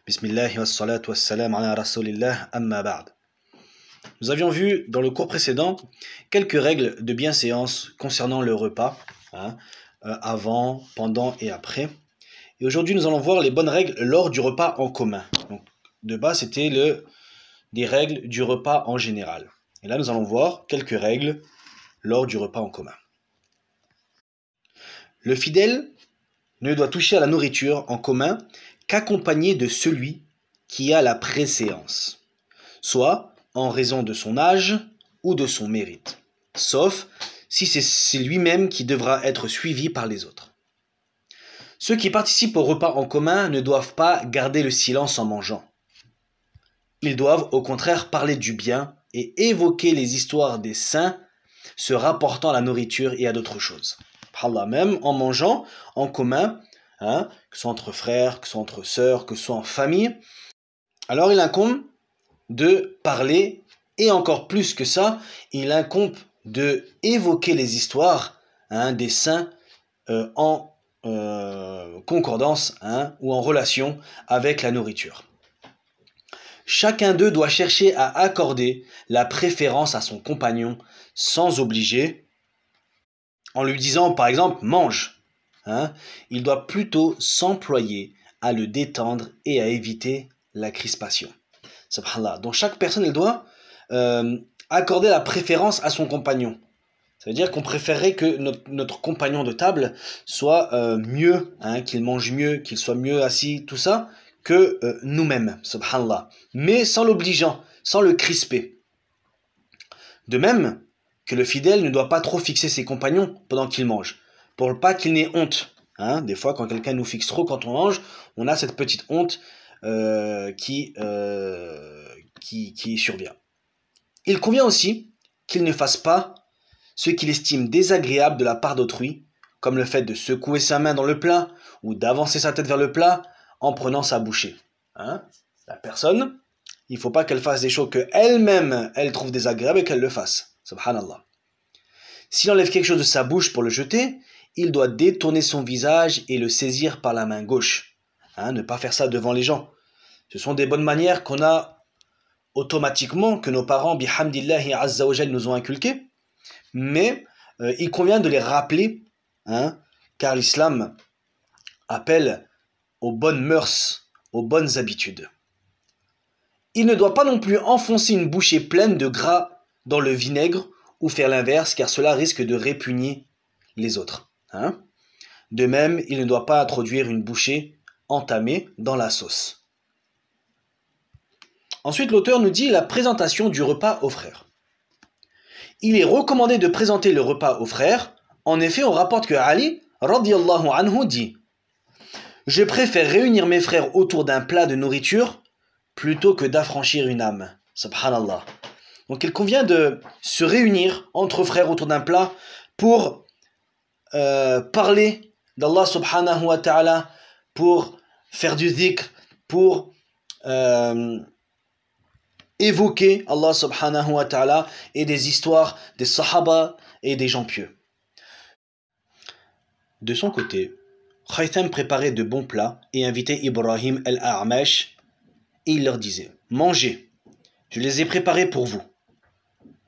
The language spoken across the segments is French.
Bismillah wa salatu wa salam ala rasulillah amma ba'd. Nous avions vu dans le cours précédent quelques règles de bienséance concernant le repas, avant, pendant et après. Et aujourd'hui, nous allons voir les bonnes règles lors du repas en commun. Donc, de base, c'était des règles du repas en général. Et là, nous allons voir quelques règles lors du repas en commun. Le fidèle ne doit toucher à la nourriture en commun qu'accompagné de celui qui a la préséance, soit en raison de son âge ou de son mérite, sauf si c'est lui-même qui devra être suivi par les autres. Ceux qui participent au repas en commun ne doivent pas garder le silence en mangeant. Ils doivent au contraire parler du bien et évoquer les histoires des saints se rapportant à la nourriture et à d'autres choses. Allah, même en mangeant en commun, que ce soit entre frères, que ce soit entre sœurs, que ce soit en famille, alors il incombe de parler, et encore plus que ça, il incombe de évoquer les histoires des saints en concordance ou en relation avec la nourriture. Chacun d'eux doit chercher à accorder la préférence à son compagnon sans obliger, en lui disant par exemple « mange ». Il doit plutôt s'employer à le détendre et à éviter la crispation. Subhanallah. Donc chaque personne, elle doit accorder la préférence à son compagnon. Ça veut dire qu'on préférerait que notre compagnon de table soit mieux, qu'il mange mieux, qu'il soit mieux assis, tout ça, que nous-mêmes, subhanallah. Mais sans l'obligeant, sans le crisper. De même que le fidèle ne doit pas trop fixer ses compagnons pendant qu'il mange, pour pas qu'il n'ait honte. Des fois, quand quelqu'un nous fixe trop quand on mange, on a cette petite honte qui survient. Il convient aussi qu'il ne fasse pas ce qu'il estime désagréable de la part d'autrui, comme le fait de secouer sa main dans le plat ou d'avancer sa tête vers le plat en prenant sa bouchée. La personne, il ne faut pas qu'elle fasse des choses qu'elle-même, elle trouve désagréables et qu'elle le fasse. Subhanallah. S'il enlève quelque chose de sa bouche pour le jeter, il doit détourner son visage et le saisir par la main gauche. Ne pas faire ça devant les gens. Ce sont des bonnes manières qu'on a automatiquement, que nos parents, bihamdillahi azza wa jal, nous ont inculquées. Mais il convient de les rappeler, car l'islam appelle aux bonnes mœurs, aux bonnes habitudes. Il ne doit pas non plus enfoncer une bouchée pleine de gras dans le vinaigre ou faire l'inverse, car cela risque de répugner les autres. De même, il ne doit pas introduire une bouchée entamée dans la sauce. Ensuite, l'auteur nous dit la présentation du repas aux frères. Il est recommandé de présenter le repas aux frères. En effet, on rapporte que Ali, radiyallahu anhu, dit « Je préfère réunir mes frères autour d'un plat de nourriture plutôt que d'affranchir une âme. » Subhanallah. Donc il convient de se réunir entre frères autour d'un plat pour parler d'Allah subhanahu wa ta'ala, pour faire du dhikr, pour évoquer Allah subhanahu wa ta'ala et des histoires des sahaba et des gens pieux. De son côté, Khaytham préparait de bons plats et invitait Ibrahim al-A'mash et il leur disait « Mangez, je les ai préparés pour vous. »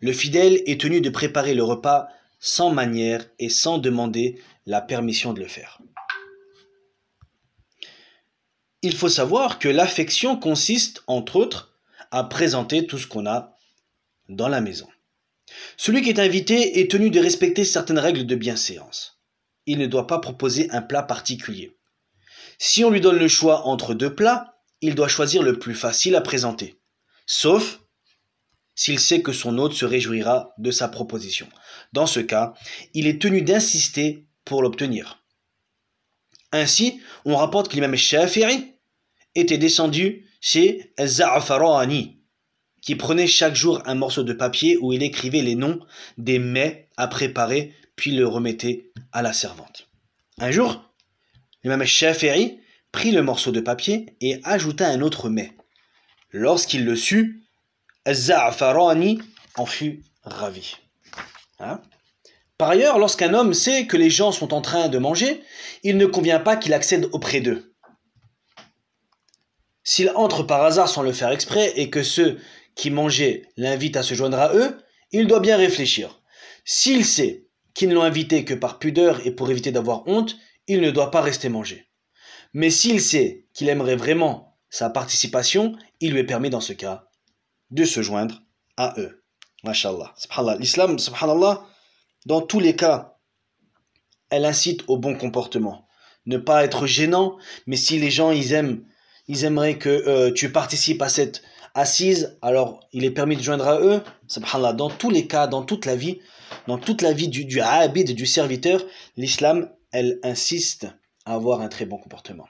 Le fidèle est tenu de préparer le repas sans manière et sans demander la permission de le faire. Il faut savoir que l'affection consiste, entre autres, à présenter tout ce qu'on a dans la maison. Celui qui est invité est tenu de respecter certaines règles de bienséance. Il ne doit pas proposer un plat particulier. Si on lui donne le choix entre deux plats, il doit choisir le plus facile à présenter, sauf s'il sait que son hôte se réjouira de sa proposition. Dans ce cas, il est tenu d'insister pour l'obtenir. Ainsi, on rapporte que l'imam Shafi'i était descendu chez Za'afarani, qui prenait chaque jour un morceau de papier où il écrivait les noms des mets à préparer, puis le remettait à la servante. Un jour, l'imam Shafi'i prit le morceau de papier et ajouta un autre mets. Lorsqu'il le sut, Za'afarani en fut ravi. Par ailleurs, lorsqu'un homme sait que les gens sont en train de manger, il ne convient pas qu'il accède auprès d'eux. S'il entre par hasard sans le faire exprès et que ceux qui mangeaient l'invitent à se joindre à eux, il doit bien réfléchir. S'il sait qu'ils ne l'ont invité que par pudeur et pour éviter d'avoir honte, il ne doit pas rester manger. Mais s'il sait qu'il aimerait vraiment sa participation, il lui est permis dans ce cas de se joindre à eux. Mashallah. Subhanallah. L'islam, subhanallah, dans tous les cas, elle incite au bon comportement. Ne pas être gênant, mais si les gens ils aimeraient que tu participes à cette assise, alors il est permis de joindre à eux. Subhanallah, dans tous les cas, dans toute la vie du abid, du serviteur, l'islam, elle insiste à avoir un très bon comportement.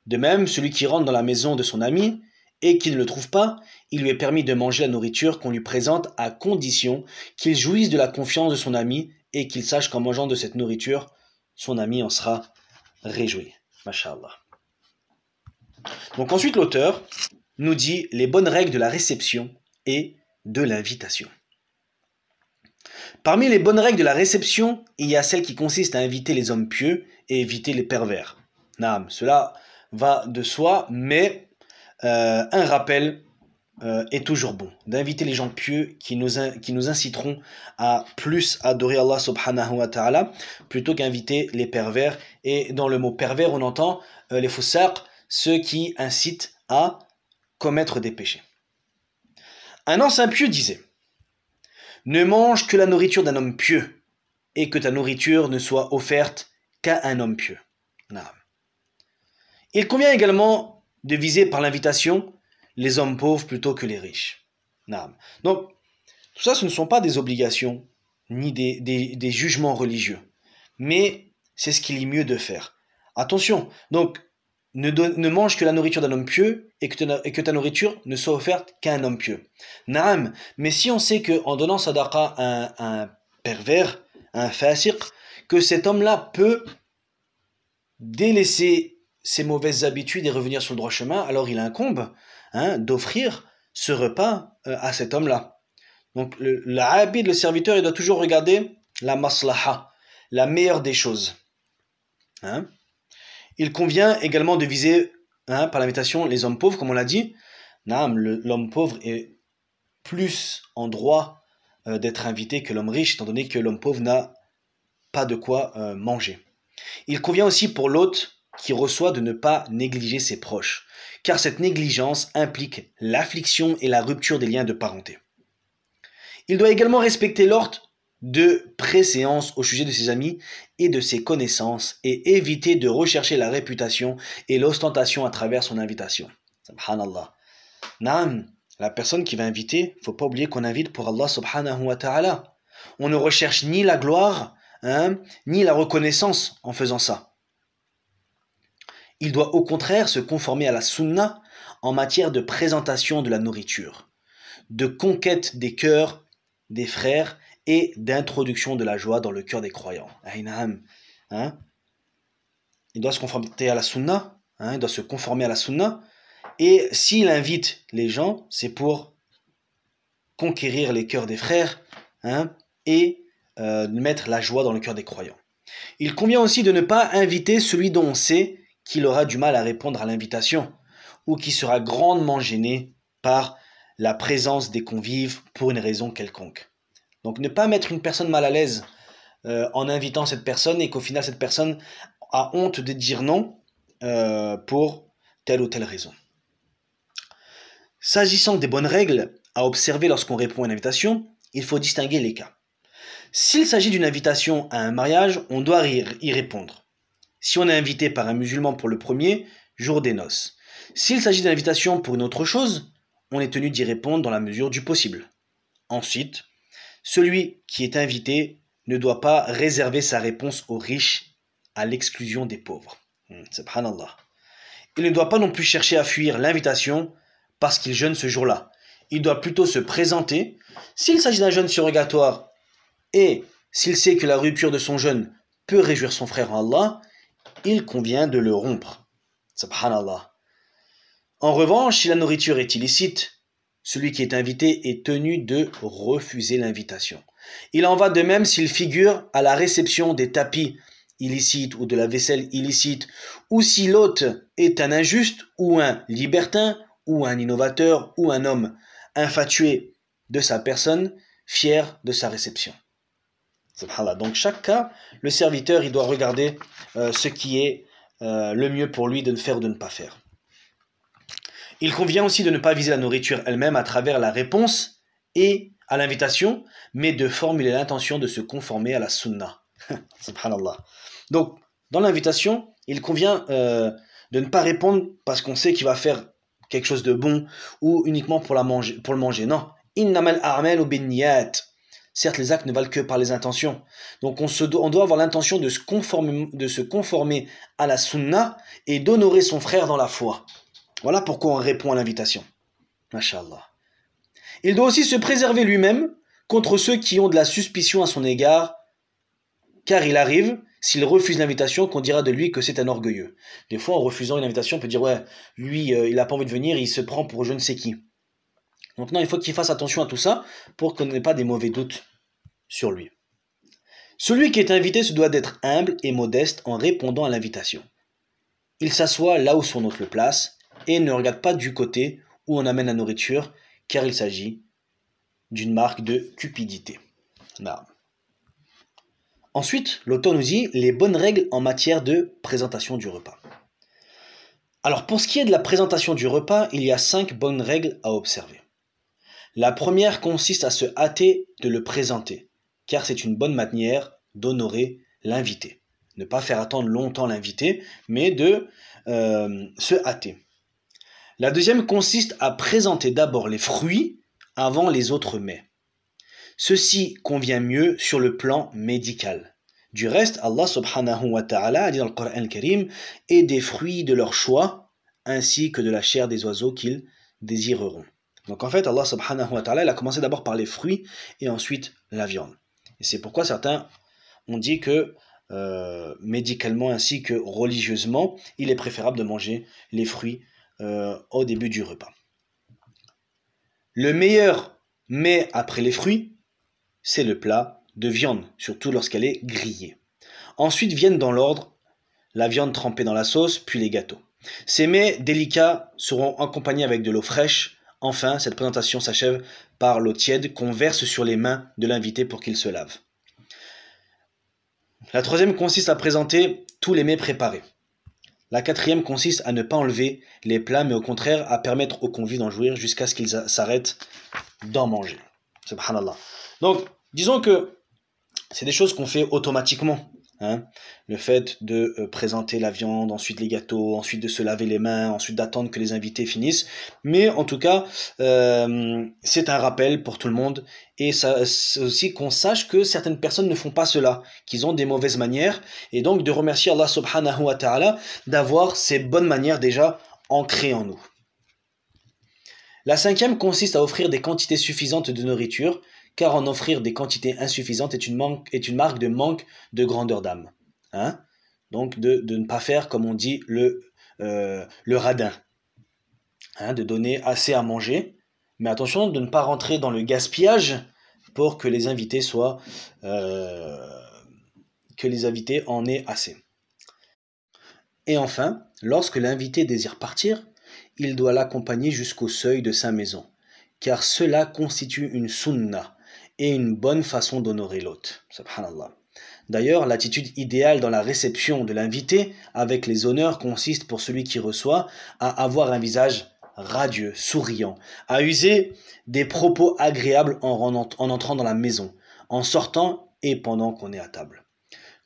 De même, celui qui rentre dans la maison de son ami et qui ne le trouve pas, il lui est permis de manger la nourriture qu'on lui présente à condition qu'il jouisse de la confiance de son ami et qu'il sache qu'en mangeant de cette nourriture, son ami en sera réjoui. Masha'Allah. Donc ensuite, l'auteur nous dit les bonnes règles de la réception et de l'invitation. Parmi les bonnes règles de la réception, il y a celle qui consiste à inviter les hommes pieux et éviter les pervers. Naam, cela va de soi, mais un rappel est toujours bon. D'inviter les gens pieux qui nous inciteront à plus adorer Allah subhanahu wa ta'ala plutôt qu'inviter les pervers. Et dans le mot pervers, on entend les foussaq, ceux qui incitent à commettre des péchés. Un ancien pieux disait: ne mange que la nourriture d'un homme pieux et que ta nourriture ne soit offerte qu'à un homme pieux. Il convient également de viser par l'invitation les hommes pauvres plutôt que les riches. Donc, tout ça, ce ne sont pas des obligations ni des jugements religieux, mais c'est ce qu'il est mieux de faire. Attention, donc, ne mange que la nourriture d'un homme pieux et que ta nourriture ne soit offerte qu'à un homme pieux. Naam, mais si on sait qu'en donnant sadaqa à un pervers, à un fasiq, que cet homme-là peut délaisser ses mauvaises habitudes et revenir sur le droit chemin, alors il incombe d'offrir ce repas à cet homme-là. Donc l'abid, le serviteur, il doit toujours regarder la maslaha, la meilleure des choses. Il convient également de viser par l'invitation les hommes pauvres, comme on l'a dit. L'homme pauvre est plus en droit d'être invité que l'homme riche, étant donné que l'homme pauvre n'a pas de quoi manger. Il convient aussi pour l'hôte qui reçoit de ne pas négliger ses proches, car cette négligence implique l'affliction et la rupture des liens de parenté. Il doit également respecter l'ordre de préséance au sujet de ses amis et de ses connaissances et éviter de rechercher la réputation et l'ostentation à travers son invitation. Subhanallah. Naam, la personne qui va inviter, il ne faut pas oublier qu'on invite pour Allah subhanahu wa ta'ala. On ne recherche ni la gloire, ni la reconnaissance en faisant ça. Il doit au contraire se conformer à la sunna en matière de présentation de la nourriture, de conquête des cœurs des frères et d'introduction de la joie dans le cœur des croyants. Il doit se conformer à la sunna, il doit se conformer à la sunna, et s'il invite les gens, c'est pour conquérir les cœurs des frères et mettre la joie dans le cœur des croyants. Il convient aussi de ne pas inviter celui dont on sait qu'il aura du mal à répondre à l'invitation ou qui sera grandement gêné par la présence des convives pour une raison quelconque. Donc ne pas mettre une personne mal à l'aise en invitant cette personne et qu'au final cette personne a honte de dire non pour telle ou telle raison. S'agissant des bonnes règles à observer lorsqu'on répond à une invitation, il faut distinguer les cas. S'il s'agit d'une invitation à un mariage, on doit y répondre. Si on est invité par un musulman pour le premier, jour des noces. S'il s'agit d'une invitation pour une autre chose, on est tenu d'y répondre dans la mesure du possible. Ensuite, celui qui est invité ne doit pas réserver sa réponse aux riches à l'exclusion des pauvres. Subhanallah. Il ne doit pas non plus chercher à fuir l'invitation parce qu'il jeûne ce jour-là. Il doit plutôt se présenter. S'il s'agit d'un jeûne surrogatoire et s'il sait que la rupture de son jeûne peut réjouir son frère en Allah, il convient de le rompre. Subhanallah. En revanche, si la nourriture est illicite, celui qui est invité est tenu de refuser l'invitation. Il en va de même s'il figure à la réception des tapis illicite ou de la vaisselle illicite, ou si l'hôte est un injuste ou un libertin ou un innovateur ou un homme infatué de sa personne, fier de sa réception. Subhanallah. Donc chaque cas, le serviteur il doit regarder ce qui est le mieux pour lui de faire ou de ne pas faire. Il convient aussi de ne pas viser la nourriture elle-même à travers la réponse et à l'invitation, mais de formuler l'intention de se conformer à la sunna. Subhanallah. Donc, dans l'invitation, il convient de ne pas répondre parce qu'on sait qu'il va faire quelque chose de bon ou uniquement pour le manger. Non. Innamal a'malu binniyat. Certes, les actes ne valent que par les intentions. Donc, on doit avoir l'intention de se conformer à la sunna et d'honorer son frère dans la foi. Voilà pourquoi on répond à l'invitation. Masha'Allah. Il doit aussi se préserver lui-même contre ceux qui ont de la suspicion à son égard, car il arrive, s'il refuse l'invitation, qu'on dira de lui que c'est un orgueilleux. Des fois, en refusant une invitation, on peut dire, ouais, lui, il n'a pas envie de venir, il se prend pour je ne sais qui. Donc non, il faut qu'il fasse attention à tout ça pour qu'on n'ait pas des mauvais doutes sur lui. Celui qui est invité se doit d'être humble et modeste en répondant à l'invitation. Il s'assoit là où son hôte le place et ne regarde pas du côté où on amène la nourriture, car il s'agit d'une marque de cupidité. Là. Ensuite, l'auteur nous dit les bonnes règles en matière de présentation du repas. Alors pour ce qui est de la présentation du repas, il y a 5 bonnes règles à observer. La première consiste à se hâter de le présenter, car c'est une bonne manière d'honorer l'invité. Ne pas faire attendre longtemps l'invité, mais de se hâter. La deuxième consiste à présenter d'abord les fruits avant les autres mets. Ceci convient mieux sur le plan médical. Du reste, Allah subhanahu wa ta'ala a dit dans le Coran al-Karim « et des fruits de leur choix, ainsi que de la chair des oiseaux qu'ils désireront ». Donc en fait, Allah subhanahu wa ta'ala a commencé d'abord par les fruits et ensuite la viande. Et c'est pourquoi certains ont dit que médicalement ainsi que religieusement, il est préférable de manger les fruits au début du repas. Le meilleur mets après les fruits, c'est le plat de viande, surtout lorsqu'elle est grillée. Ensuite viennent dans l'ordre la viande trempée dans la sauce, puis les gâteaux. Ces mets délicats seront accompagnés avec de l'eau fraîche. Enfin, cette présentation s'achève par l'eau tiède qu'on verse sur les mains de l'invité pour qu'il se lave. La troisième consiste à présenter tous les mets préparés. La quatrième consiste à ne pas enlever les plats, mais au contraire à permettre aux convives d'en jouir jusqu'à ce qu'ils s'arrêtent d'en manger. Subhanallah. Donc, disons que c'est des choses qu'on fait automatiquement. Le fait de présenter la viande, ensuite les gâteaux, ensuite de se laver les mains, ensuite d'attendre que les invités finissent. Mais en tout cas, c'est un rappel pour tout le monde. Et ça, c'est aussi qu'on sache que certaines personnes ne font pas cela, qu'ils ont des mauvaises manières. Et donc de remercier Allah subhanahu wa ta'ala d'avoir ces bonnes manières déjà ancrées en nous. La cinquième consiste à offrir des quantités suffisantes de nourriture, car en offrir des quantités insuffisantes est une marque de manque de grandeur d'âme. Donc de ne pas faire, comme on dit, le radin. De donner assez à manger, mais attention de ne pas rentrer dans le gaspillage pour que les invités en aient assez. Et enfin, lorsque l'invité désire partir, il doit l'accompagner jusqu'au seuil de sa maison, car cela constitue une sunna et une bonne façon d'honorer l'hôte. Subhanallah. D'ailleurs, l'attitude idéale dans la réception de l'invité avec les honneurs consiste pour celui qui reçoit à avoir un visage radieux, souriant, à user des propos agréables en entrant dans la maison, en sortant et pendant qu'on est à table.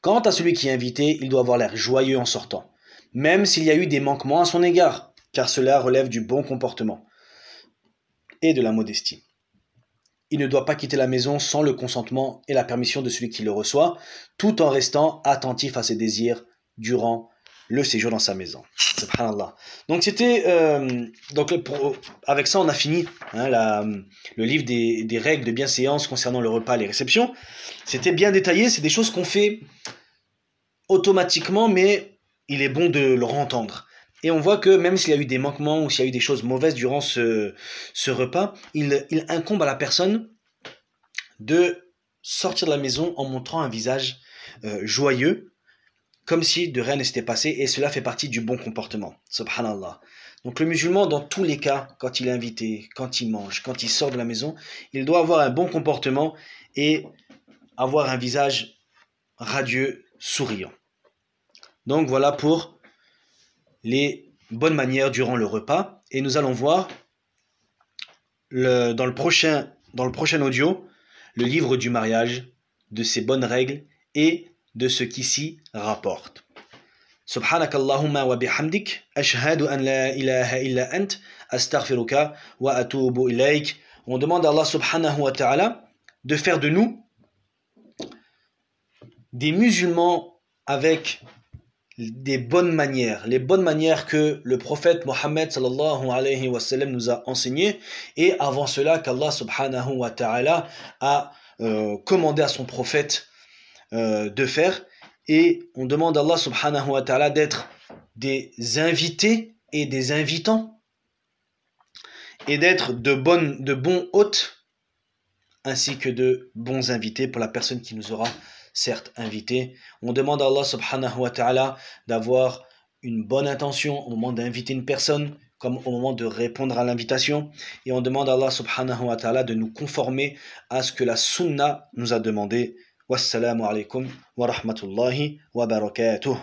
Quant à celui qui est invité, il doit avoir l'air joyeux en sortant, même s'il y a eu des manquements à son égard, car cela relève du bon comportement et de la modestie. Il ne doit pas quitter la maison sans le consentement et la permission de celui qui le reçoit, tout en restant attentif à ses désirs durant le séjour dans sa maison. Subhanallah. Donc avec ça on a fini le livre des règles de bienséance concernant le repas et les réceptions. C'était bien détaillé, c'est des choses qu'on fait automatiquement, mais il est bon de le entendre. Et on voit que même s'il y a eu des manquements ou s'il y a eu des choses mauvaises durant ce repas, il incombe à la personne de sortir de la maison en montrant un visage joyeux comme si de rien ne s'était passé, et cela fait partie du bon comportement. Subhanallah. Donc le musulman, dans tous les cas, quand il est invité, quand il mange, quand il sort de la maison, il doit avoir un bon comportement et avoir un visage radieux, souriant. Donc voilà pour les bonnes manières durant le repas. Et nous allons voir dans le prochain audio le livre du mariage, de ses bonnes règles et de ce qui s'y rapporte. سبحانك اللهم وبحمدك أشهد أن لا إله إلا أنت أستغفرك وأتوب إليك. On demande à Allah subhanahu wa ta'ala de faire de nous des musulmans avec des bonnes manières, les bonnes manières que le prophète Mohammed sallallahu alayhi wa sallam nous a enseignées, et avant cela qu'Allah subhanahu wa ta'ala a commandé à son prophète de faire. Et on demande à Allah subhanahu wa ta'ala d'être des invités et des invitants, et d'être de bons hôtes ainsi que de bons invités pour la personne qui nous aura certes invités. On demande à Allah subhanahu wa ta'ala d'avoir une bonne intention au moment d'inviter une personne comme au moment de répondre à l'invitation, et on demande à Allah subhanahu wa ta'ala de nous conformer à ce que la sunna nous a demandé. Wassalamu alaikum wa rahmatullahi wa barakatuh.